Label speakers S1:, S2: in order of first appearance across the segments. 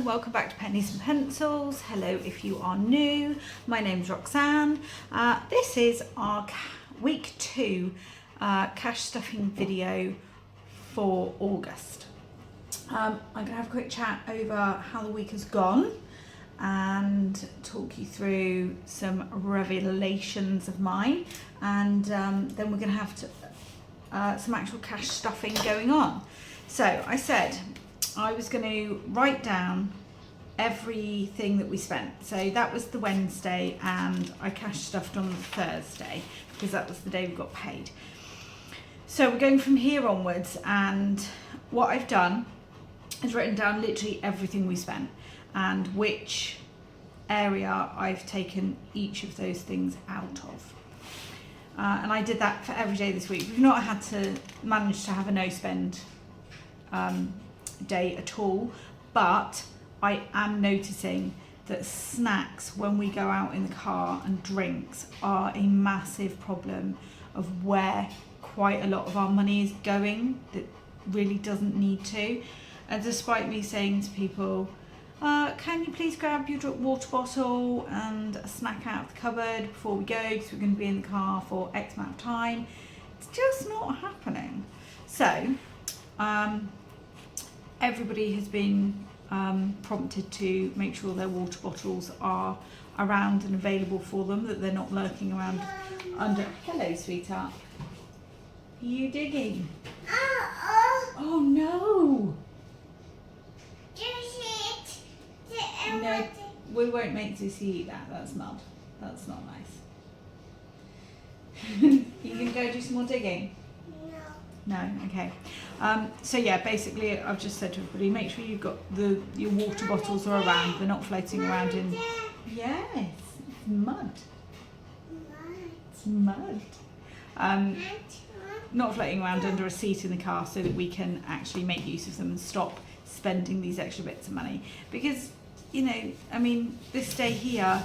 S1: welcome back to Pennies and Pencils. Hello if you are new, my name's Roxanne. This is our week 2 cash stuffing video for August. I'm going to have a quick chat over how the week has gone and talk you through some revelations of mine, and then we're going to have some actual cash stuffing going on. So I said I was going to write down everything that we spent. So that was the Wednesday, and I cash stuffed on the Thursday because that was the day we got paid. So we're going from here onwards, and what I've done is written down literally everything we spent and which area I've taken each of those things out of. And I did that for every day this week. We've not had to manage to have a no spend day at all, but I am noticing that snacks when we go out in the car and drinks are a massive problem of where quite a lot of our money is going that really doesn't need to. And despite me saying to people, can you please grab your water bottle and a snack out of the cupboard before we go because we're going to be in the car for X amount of time, it's just not happening. So everybody has been prompted to make sure their water bottles are around and available for them, that they're not lurking around under. Hello, sweetheart. Are you digging? Oh no! No, we won't make Zuzi eat that. That's mud. That's not nice. You can go do some more digging? No, okay. So yeah, basically I've just said to everybody, make sure you've got your water bottles are around, they're not floating around in... Yes, it's mud. It's mud. Not floating around under a seat in the car, so that we can actually make use of them and stop spending these extra bits of money. Because, you know, I mean, this day here,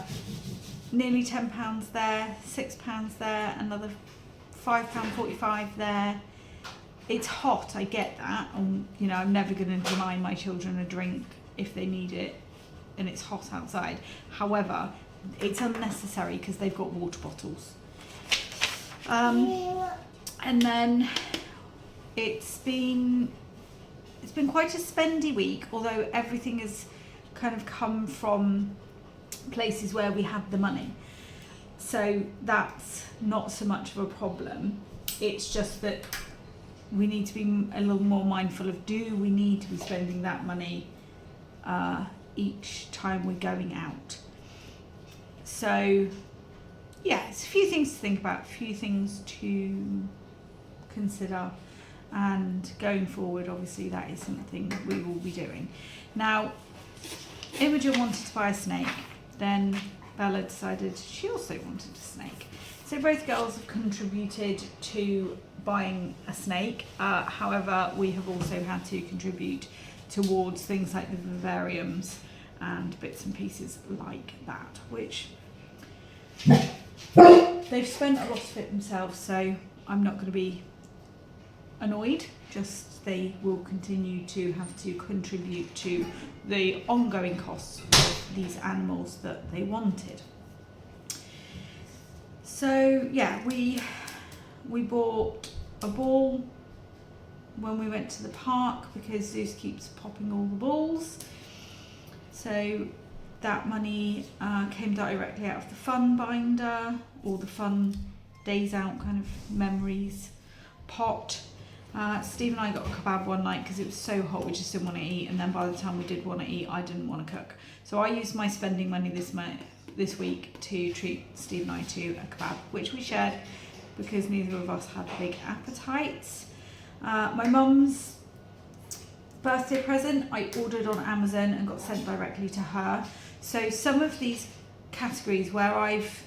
S1: nearly £10 there, £6 there, another £5.45 there. It's hot, I get that, and you know, I'm never going to deny my children a drink if they need it and it's hot outside. However, it's unnecessary because they've got water bottles. And then it's been quite a spendy week, although everything has kind of come from places where we had the money. So that's not so much of a problem. It's just that we need to be a little more mindful of, do we need to be spending that money each time we're going out? So yeah, it's a few things to think about, a few things to consider, and going forward obviously that is something that we will be doing. Now, Imogen wanted to buy a snake, then Bella decided she also wanted a snake. So both girls have contributed to buying a snake. However, we have also had to contribute towards things like the vivariums and bits and pieces like that, which they've spent a lot of it themselves, so I'm not going to be annoyed, just they will continue to have to contribute to the ongoing costs of these animals that they wanted. So yeah, we bought a ball when we went to the park because Zeus keeps popping all the balls. So that money came directly out of the fun binder, or the fun days out kind of memories pot. Steve and I got a kebab one night because it was so hot we just didn't want to eat, and then by the time we did want to eat, I didn't want to cook. So I used my spending money this week to treat Steve and I to a kebab, which we shared because neither of us had big appetites. My mum's birthday present I ordered on Amazon and got sent directly to her. So some of these categories where I've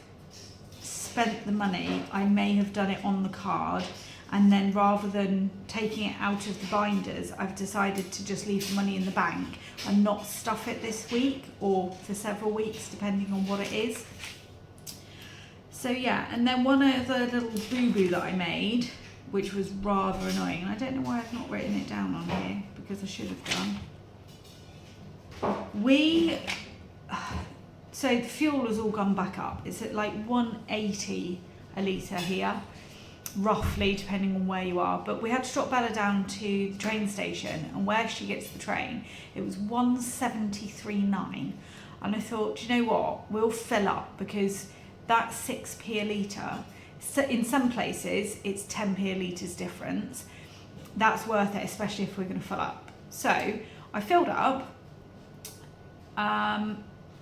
S1: spent the money, I may have done it on the card, and then rather than taking it out of the binders, I've decided to just leave the money in the bank and not stuff it this week or for several weeks, depending on what it is. So yeah, and then one other little boo-boo that I made, which was rather annoying, and I don't know why I've not written it down on here, because I should have done. So the fuel has all gone back up. It's at like 180 a litre here, roughly, depending on where you are. But we had to drop Bella down to the train station, and where she gets the train, it was 173.9. And I thought, do you know what? We'll fill up, because that's 6p a litre. So in some places, it's 10p a litre's difference. That's worth it, especially if we're going to fill up. So I filled up,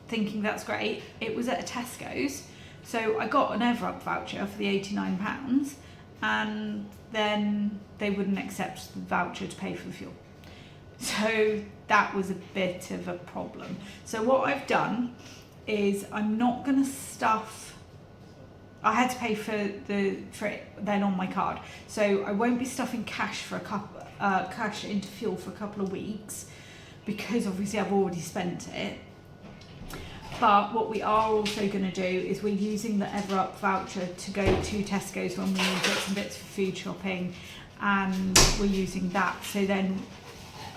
S1: thinking that's great. It was at a Tesco's, so I got an Everup voucher for the £89, and then they wouldn't accept the voucher to pay for the fuel. So that was a bit of a problem. So what I've done is I'm not going to stuff. I had to pay for it then on my card, so I won't be stuffing cash into fuel for a couple of weeks, because obviously I've already spent it. But what we are also going to do is we're using the Everup voucher to go to Tesco's when we need bits and bits for food shopping, and we're using that. So then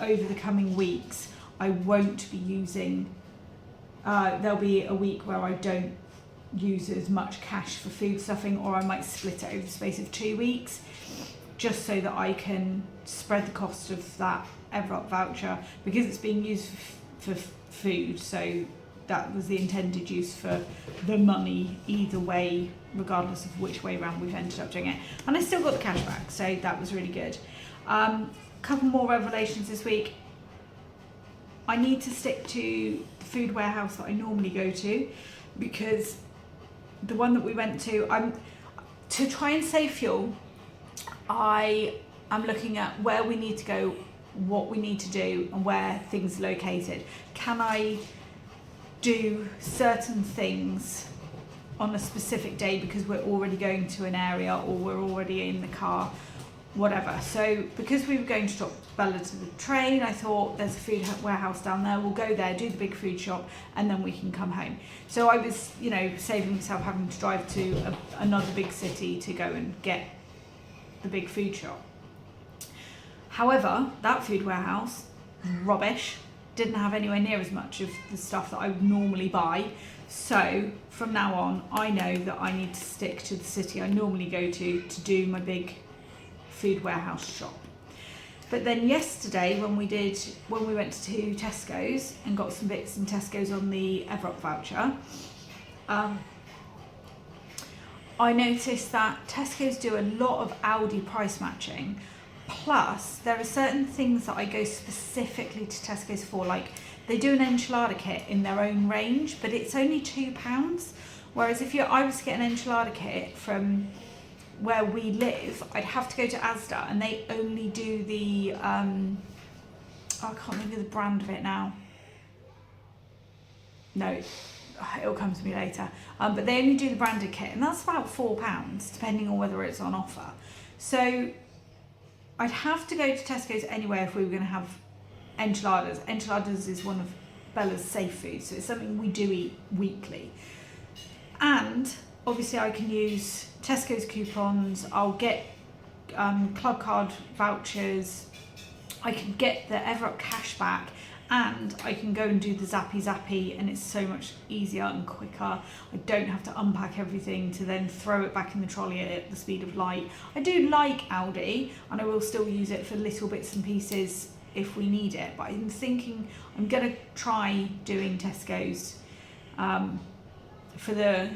S1: over the coming weeks, I won't be using, there'll be a week where I don't use as much cash for food stuffing, or I might split it over the space of 2 weeks, just so that I can spread the cost of that Everup voucher, because it's being used for food. So that was the intended use for the money either way, regardless of which way around we've ended up doing it. And I still got the cash back, so that was really good. Couple more revelations this week. I need to stick to the food warehouse that I normally go to, because the one that we went to, to try and save fuel, I am looking at where we need to go, what we need to do, and where things are located. Can I do certain things on a specific day because we're already going to an area, or we're already in the car, whatever. So because we were going to drop Bella to the train, I thought there's a food warehouse down there, we'll go there, do the big food shop, and then we can come home. So I was, saving myself having to drive to another big city to go and get the big food shop. However, that food warehouse, rubbish, didn't have anywhere near as much of the stuff that I would normally buy. So from now on, I know that I need to stick to the city I normally go to do my big food warehouse shop. But then yesterday, when we went to Tesco's and got some bits in Tesco's on the Everup voucher, I noticed that Tesco's do a lot of Aldi price matching. Plus, there are certain things that I go specifically to Tesco's for, like they do an enchilada kit in their own range, but it's only £2. Whereas if I was to get an enchilada kit from where we live, I'd have to go to Asda, and they only do the, I can't remember the brand of it now. No, it'll come to me later. But they only do the branded kit, and that's about £4, depending on whether it's on offer. So I'd have to go to Tesco's anyway if we were going to have enchiladas. Enchiladas is one of Bella's safe foods, so it's something we do eat weekly. And obviously I can use Tesco's coupons, I'll get club card vouchers, I can get the Everup cash back, and I can go and do the zappy, and it's so much easier and quicker. I don't have to unpack everything to then throw it back in the trolley at the speed of light. I do like Aldi, and I will still use it for little bits and pieces if we need it, but I'm thinking I'm going to try doing Tesco's for the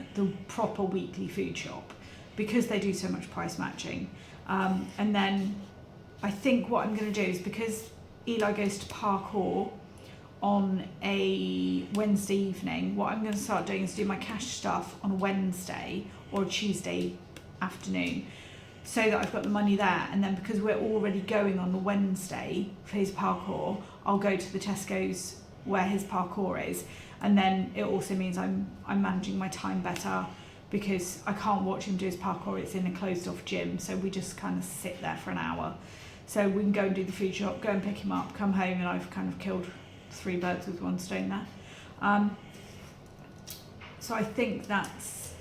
S1: proper weekly food shop, because they do so much price matching. And then I think what I'm going to do is, because Eli goes to parkour on a Wednesday evening, what I'm going to start doing is do my cash stuff on a Wednesday or a Tuesday afternoon, so that I've got the money there. And then because we're already going on the Wednesday for his parkour, I'll go to the Tesco's where his parkour is, and then it also means I'm managing my time better, because I can't watch him do his parkour, it's in a closed off gym, so we just kind of sit there for an hour. So we can go and do the food shop, go and pick him up, come home, and I've kind of killed 3 birds with one stone there. So I think that's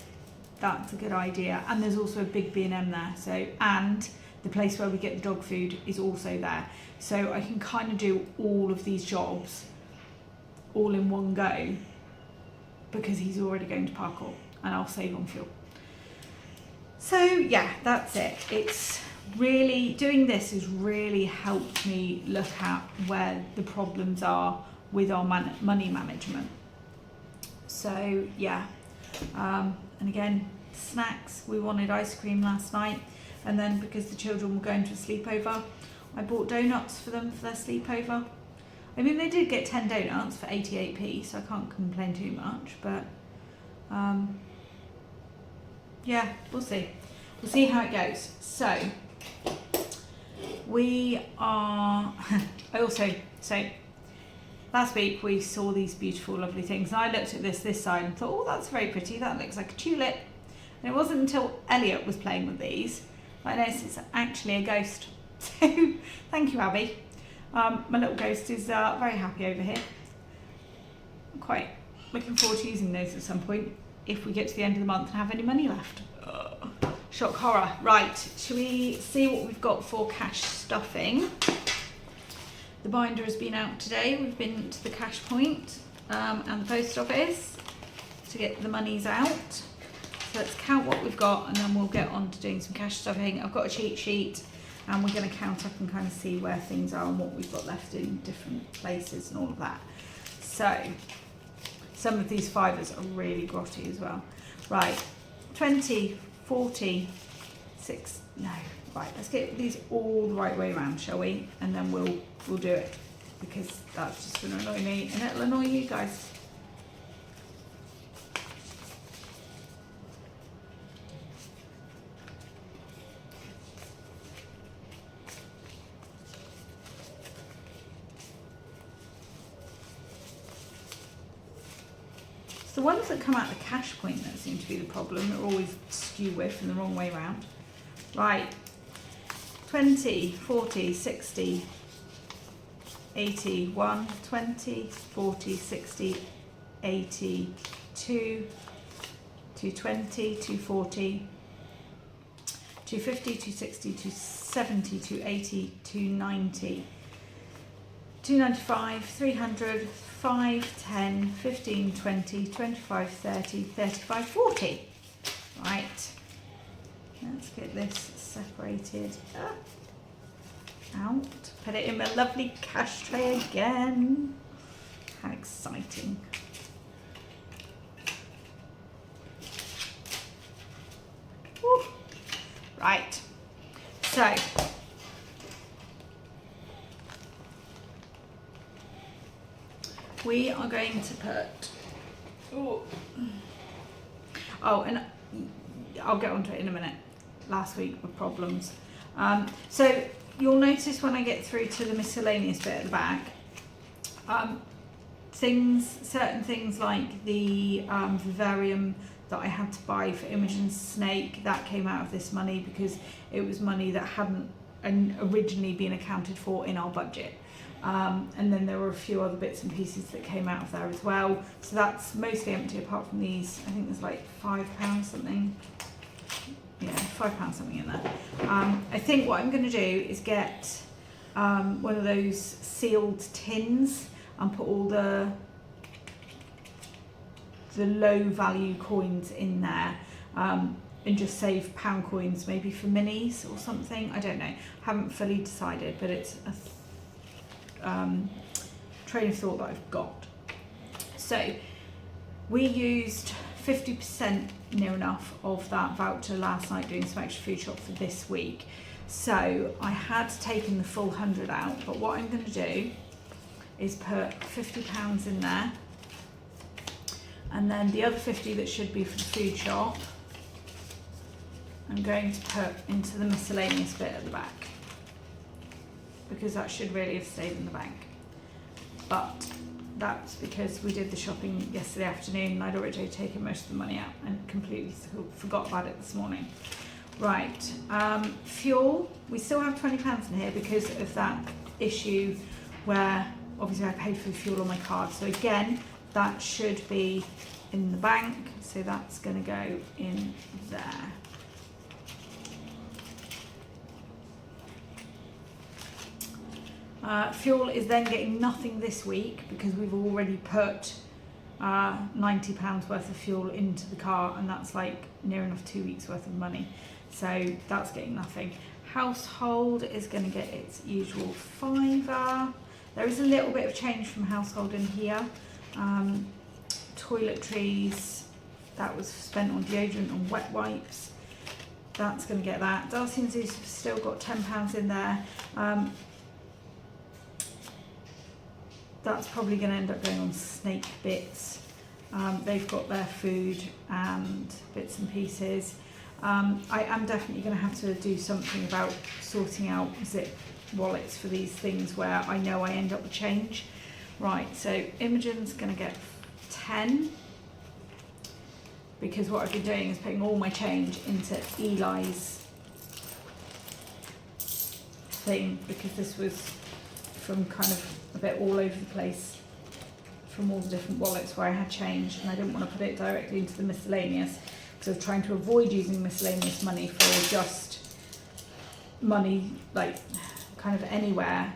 S1: a good idea. And there's also a big B&M there, so, and the place where we get the dog food is also there. So I can kind of do all of these jobs all in one go because he's already going to parkour, and I'll save on fuel. So yeah, that's it. It's really, doing this has really helped me look at where the problems are with our money management. So yeah, and again, snacks, we wanted ice cream last night, and then because the children were going to a sleepover, I bought donuts for them for their sleepover. I mean, they did get 10 donuts for 88p, so I can't complain too much, but yeah, we'll see. We'll see how it goes. So we are, so last week we saw these beautiful, lovely things, and I looked at this side and thought, oh, that's very pretty, that looks like a tulip. And it wasn't until Elliot was playing with these that I noticed it's actually a ghost. So thank you, Abby. My little ghost is very happy over here. I'm quite looking forward to using those at some point if we get to the end of the month and have any money left. Shock horror. Right, shall we see what we've got for cash stuffing? The binder has been out today. We've been to the cash point and the post office to get the monies out. So let's count what we've got and then we'll get on to doing some cash stuffing. I've got a cheat sheet and we're going to count up and kind of see where things are and what we've got left in different places and all of that. So some of these fivers are really grotty as well. Right, 20, 40, 6, no. Right, let's get these all the right way around, shall we? And then we'll do it, because that's just going to annoy me and it'll annoy you guys. It's the ones that come out the cash point that seem to be the problem. They're always skew with and the wrong way around. Right. 20, 40, 60, 80, 1, 20, 40, 60, 80, 2, 220, 240, 250, 260, 270, 280, 290, 295, 300, 5, 10, 15, 20, 25, 30, 35, 40. Right. Let's get this separated out. Put it in my lovely cash tray again. How exciting. Woo. Right. So we are going to put, oh, and I'll get onto it in a minute. Last week were problems. So you'll notice when I get through to the miscellaneous bit at the back, certain things like the vivarium that I had to buy for Imogen's snake, that came out of this money because it was money that hadn't originally been accounted for in our budget. And then there were a few other bits and pieces that came out of there as well. So that's mostly empty apart from these. I think there's like £5 something. Yeah, £5 something in there. I think what I'm going to do is get one of those sealed tins and put all the low value coins in there and just save pound coins maybe for minis or something. I don't know. Haven't fully decided, but it's a train of thought that I've got. So we used 50% near enough of that voucher last night doing some extra food shop for this week. So I had taken the full 100 out, but what I'm going to do is put £50 in there, and then the other 50 that should be for the food shop I'm going to put into the miscellaneous bit at the back, because that should really have stayed in the bank. But that's because we did the shopping yesterday afternoon and I'd already taken most of the money out and completely forgot about it this morning. Right, fuel, we still have £20 in here because of that issue where obviously I paid for the fuel on my card. So again, that should be in the bank, so that's going to go in there. Fuel is then getting nothing this week because we've already put £90 worth of fuel into the car, and that's like near enough 2 weeks worth of money. So that's getting nothing. Household is going to get its usual £5. There is a little bit of change from household in here. Toiletries, that was spent on deodorant and wet wipes. That's going to get that. Darcy and Zeus have still got £10 in there. That's probably going to end up going on snake bits. They've got their food and bits and pieces. I am definitely going to have to do something about sorting out zip wallets for these things where I know I end up with change. Right, so Imogen's going to get 10 because what I've been doing is putting all my change into Eli's thing, because this was from kind of a bit all over the place from all the different wallets where I had change, and I didn't want to put it directly into the miscellaneous because I was trying to avoid using miscellaneous money for just money like kind of anywhere.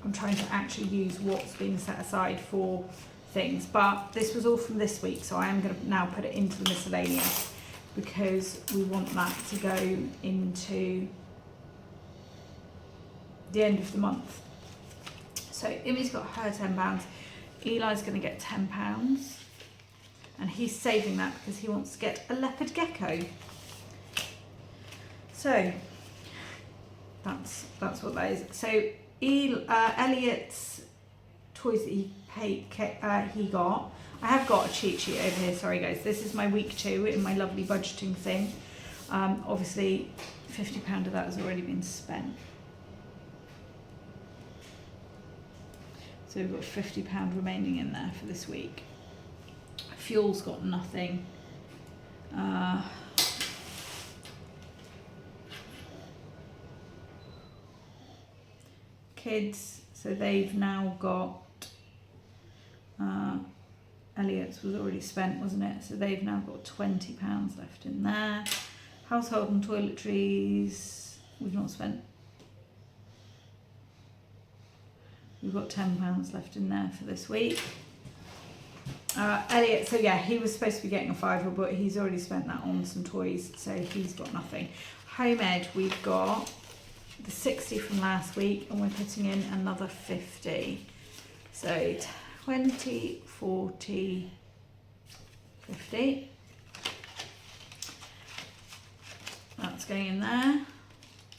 S1: I'm trying to actually use what's being set aside for things, but this was all from this week, so I am going to now put it into the miscellaneous because we want that to go into the end of the month. So Imi's got her £10, Eli's going to get £10, and he's saving that because he wants to get a leopard gecko. So that's what that is. So Elliot's toys that he got. I have got a cheat sheet over here, sorry guys. This is my week 2 in my lovely budgeting thing. Obviously £50 of that has already been spent. So we've got £50 remaining in there for this week. Fuel's got nothing. Kids, so they've now got, Elliot's was already spent, wasn't it? So they've now got £20 left in there. Household and toiletries, we've not spent. We've got £10 left in there for this week. Elliot, so yeah, he was supposed to be getting a £5, but he's already spent that on some toys, so he's got nothing. Home Ed, we've got the 60 from last week, and we're putting in another 50. So 20, 40, 50. That's going in there.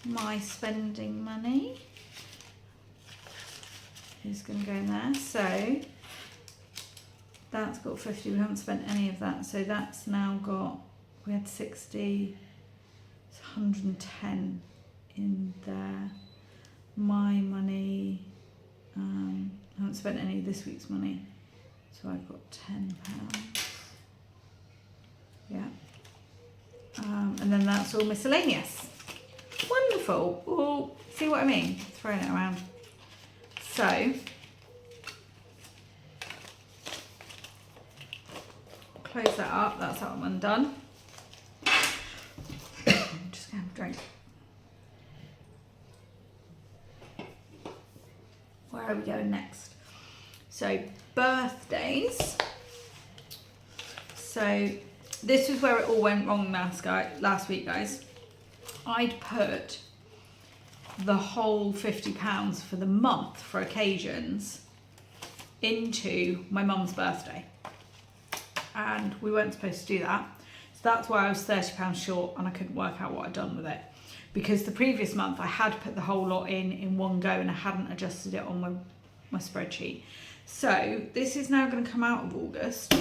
S1: My spending money is going to go in there. So that's got 50. We haven't spent any of that. So that's now got, we had 60, it's 110 in there. My money, I haven't spent any of this week's money. So I've got £10. Yeah. And then that's all miscellaneous. Wonderful. Oh, see what I mean? Throwing it around. So, close that up. That's that one done. Just gonna have a drink. Where are we going next? So, birthdays. So, this is where it all went wrong last week, guys. I'd put the whole £50 for the month for occasions into my mum's birthday, and we weren't supposed to do that, so that's why I was £30 short and I couldn't work out what I'd done with it, because the previous month I had put the whole lot in one go and I hadn't adjusted it on my spreadsheet. So this is now going to come out of August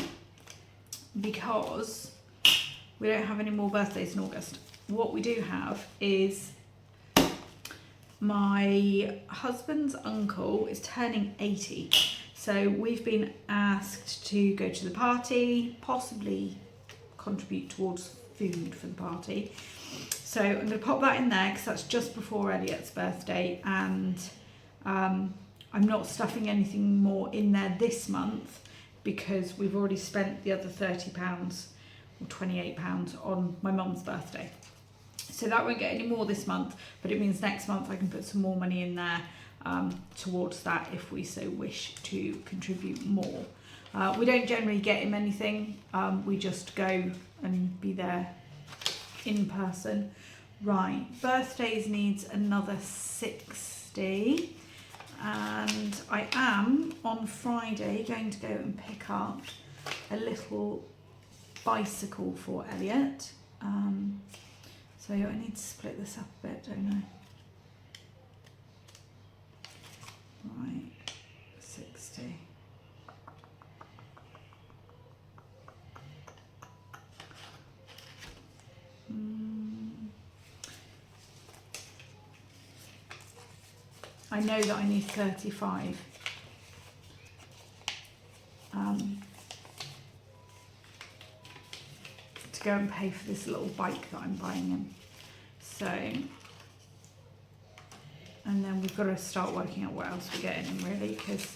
S1: because we don't have any more birthdays in August. What we do have is my husband's uncle is turning 80, so we've been asked to go to the party, possibly contribute towards food for the party. So I'm going to pop that in there because that's just before Elliot's birthday, and I'm not stuffing anything more in there this month because we've already spent the other £30 or £28 on my mum's birthday. So that won't get any more this month, but it means next month I can put some more money in there towards that if we so wish to contribute more. We don't generally get him anything, we just go and be there in person. Right, birthdays needs another 60, and I am on Friday going to go and pick up a little bicycle for Elliot. So I need to split this up a bit, don't I? Right, 60. I know that I need 35. To go and pay for this little bike that I'm buying him. So, and then we've got to start working out what else we're getting him really, because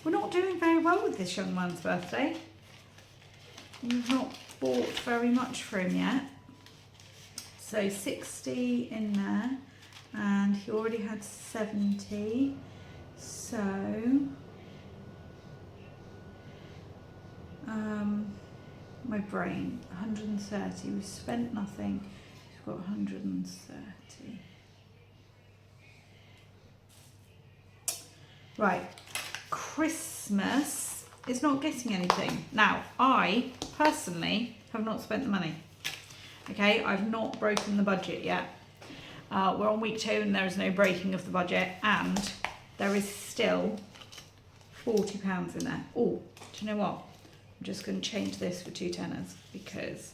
S1: we're not doing very well with this young man's birthday. We've not bought very much for him yet. So 60 in there, and he already had 70. So my brain, 130. We've spent nothing. We've got 130. Right, Christmas is not getting anything. Now, I personally have not spent the money. Okay, I've not broken the budget yet. We're on week 2 and there is no breaking of the budget, and there is still £40 in there. Oh, do you know what? I'm just going to change this for 2 tenors because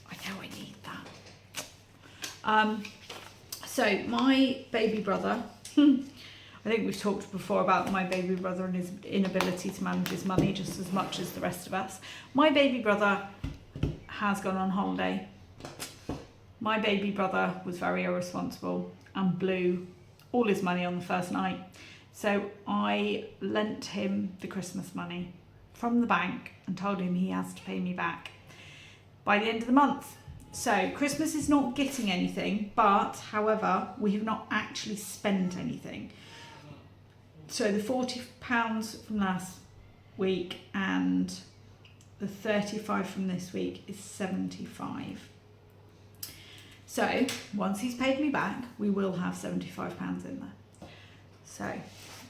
S1: I know I need that. So my baby brother, I think we've talked before about my baby brother and his inability to manage his money just as much as the rest of us. My baby brother has gone on holiday. My baby brother was very irresponsible and blew all his money on the first night. So I lent him the Christmas money from the bank and told him he has to pay me back by the end of the month. So Christmas is not getting anything, but however, we have not actually spent anything. So the £40 from last week and the 35 from this week is 75. So once he's paid me back, we will have £75 in there. So,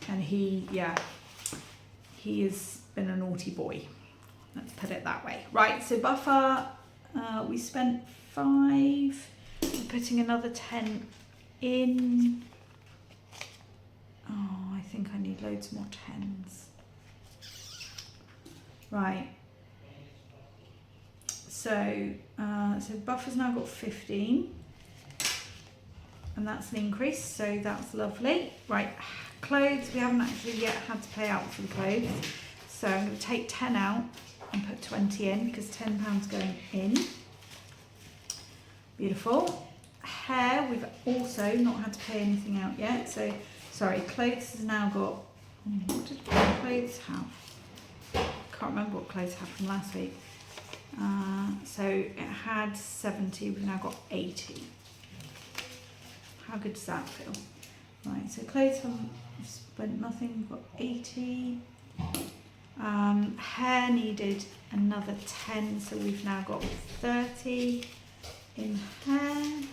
S1: and he has been a naughty boy. Let's put it that way. Right, so buffer, we spent 5. We're putting another 10 in. Oh, I think I need loads more 10s. Right. So buffer's now got 15, and that's an increase, so that's lovely. Right, clothes, we haven't actually yet had to pay out for the clothes, so I'm going to take 10 out and put 20 in because £10 going in. Beautiful. Hair, we've also not had to pay anything out yet, so sorry, clothes has now got, what did clothes have? Can't remember what clothes had from last week. So it had 70, we've now got 80. How good does that feel? Right, so clothes haven't spent nothing, we've got 80. Hair needed another 10, so we've now got 30 in hair.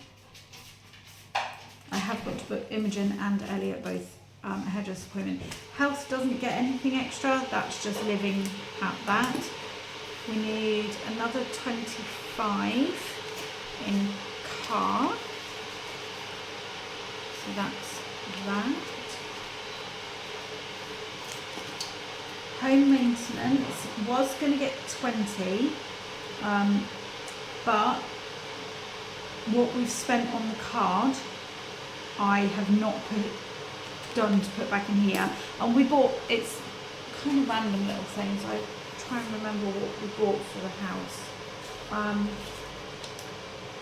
S1: I have got to book Imogen and Elliot both a hairdresser appointment. Health doesn't get anything extra, that's just living at that. We need another 25 in car, so that's that. Home maintenance was going to get 20, but what we've spent on the card I have not done to put back in here, and we bought, it's kind of random little things. I try and remember what we bought for the house.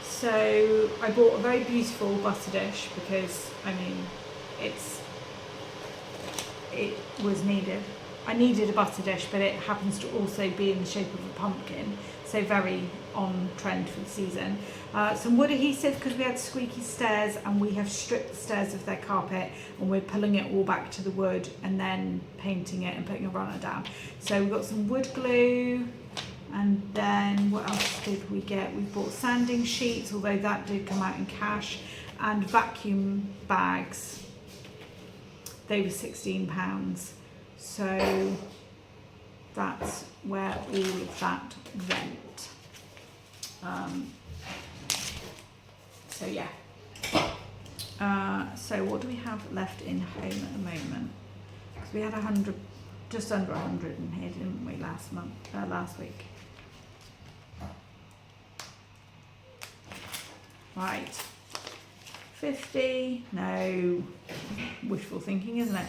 S1: So I bought a very beautiful butter dish because I mean it was needed. I needed a butter dish, but it happens to also be in the shape of a pumpkin, so very on trend for the season. Some wood adhesive, because we had squeaky stairs and we have stripped the stairs of their carpet, and we're pulling it all back to the wood and then painting it and putting a runner down. So we've got some wood glue, and then what else did we get? We bought sanding sheets, although that did come out in cash, and vacuum bags. They were £16. So that's where all of that went. So yeah. So what do we have left in home at the moment? Because we had 100, just under 100 in here, didn't we, last week? Right. 50, no, wishful thinking, isn't it?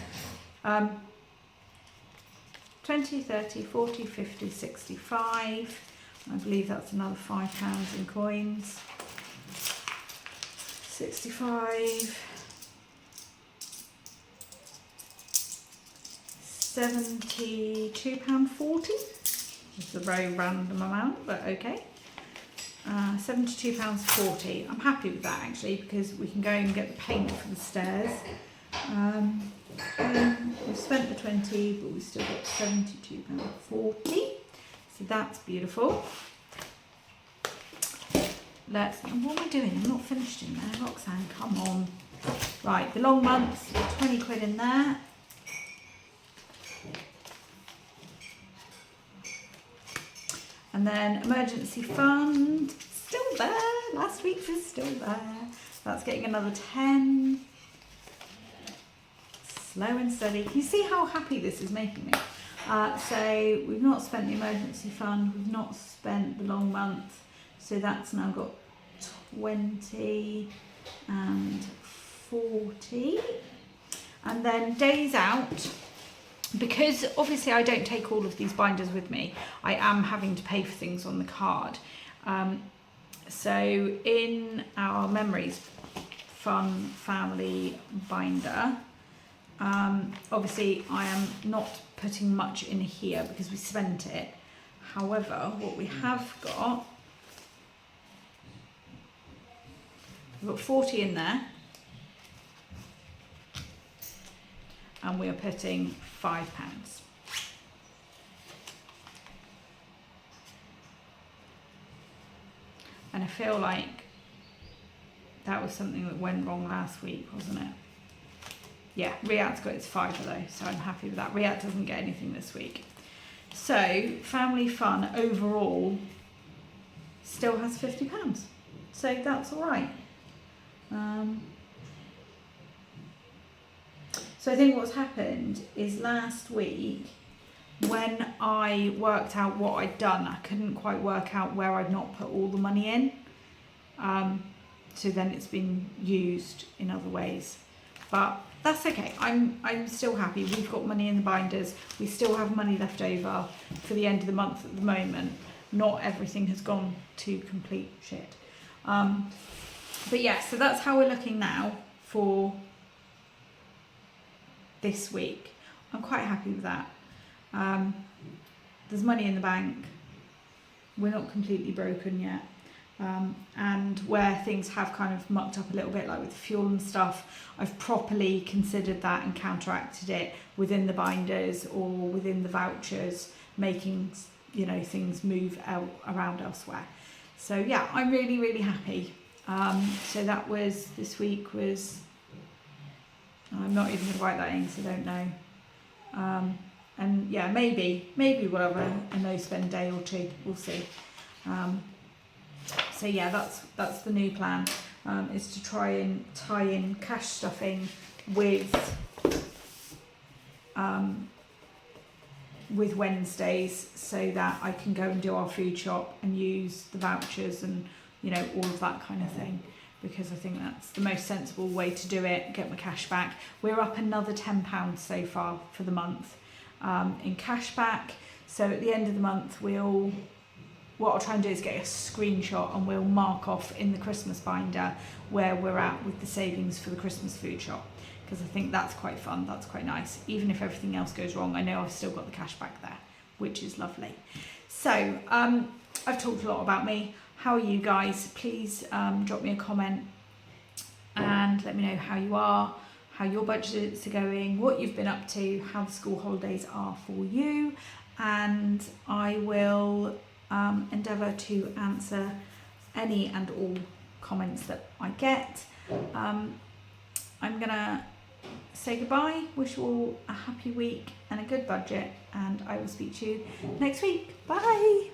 S1: 20, 30, 40, 50, 65. I believe that's another £5 in coins. 65. 72.40. It's a very random amount, but okay. £72.40. I'm happy with that actually, because we can go and get the paint for the stairs. We've spent the 20, but we've still got £72.40. So that's beautiful. What am I doing? I'm not finished in there. Roxanne, come on. Right, the long months, 20 quid in there. And then emergency fund, still there. Last week's is still there. That's getting another 10. Slow and steady. Can you see how happy this is making me? So we've not spent the emergency fund. We've not spent the long month. So that's now got 20 and 40. And then days out. Because obviously I don't take all of these binders with me, I am having to pay for things on the card. So in our Memories Fun Family binder, obviously I am not putting much in here because we spent it. However, what we have got, we've got 40 in there. And we are putting £5. And I feel like that was something that went wrong last week, wasn't it? Yeah, Riyadh's got its fiver though, so I'm happy with that. Riyadh doesn't get anything this week. So, Family Fun overall still has £50. So that's all right. So I think what's happened is last week, when I worked out what I'd done, I couldn't quite work out where I'd not put all the money in. So then it's been used in other ways. But that's okay. I'm still happy. We've got money in the binders. We still have money left over for the end of the month at the moment. Not everything has gone to complete shit. But yeah, so that's how we're looking now for this week. I'm quite happy with that. There's money in the bank. We're not completely broken yet. And where things have kind of mucked up a little bit, like with the fuel and stuff, I've properly considered that and counteracted it within the binders or within the vouchers, making, you know, things move around elsewhere. So yeah, I'm really, really happy. So that was, this week was, I'm not even going to write that in because I don't know. And yeah, maybe we'll have a no spend day or two. We'll see. So yeah, that's the new plan, is to try and tie in cash stuffing with Wednesdays, so that I can go and do our food shop and use the vouchers and, you know, all of that kind of thing. Because I think that's the most sensible way to do it, get my cash back. We're up another £10 so far for the month in cash back. So at the end of the month, we'll what I'll try and do is get a screenshot and we'll mark off in the Christmas binder where we're at with the savings for the Christmas food shop, because I think that's quite fun, that's quite nice. Even if everything else goes wrong, I know I've still got the cash back there, which is lovely. So I've talked a lot about me. How are you guys? Please drop me a comment and let me know how you are, how your budgets are going, what you've been up to, how the school holidays are for you, and I will endeavour to answer any and all comments that I get. I'm gonna say goodbye, wish you all a happy week and a good budget, and I will speak to you next week. Bye.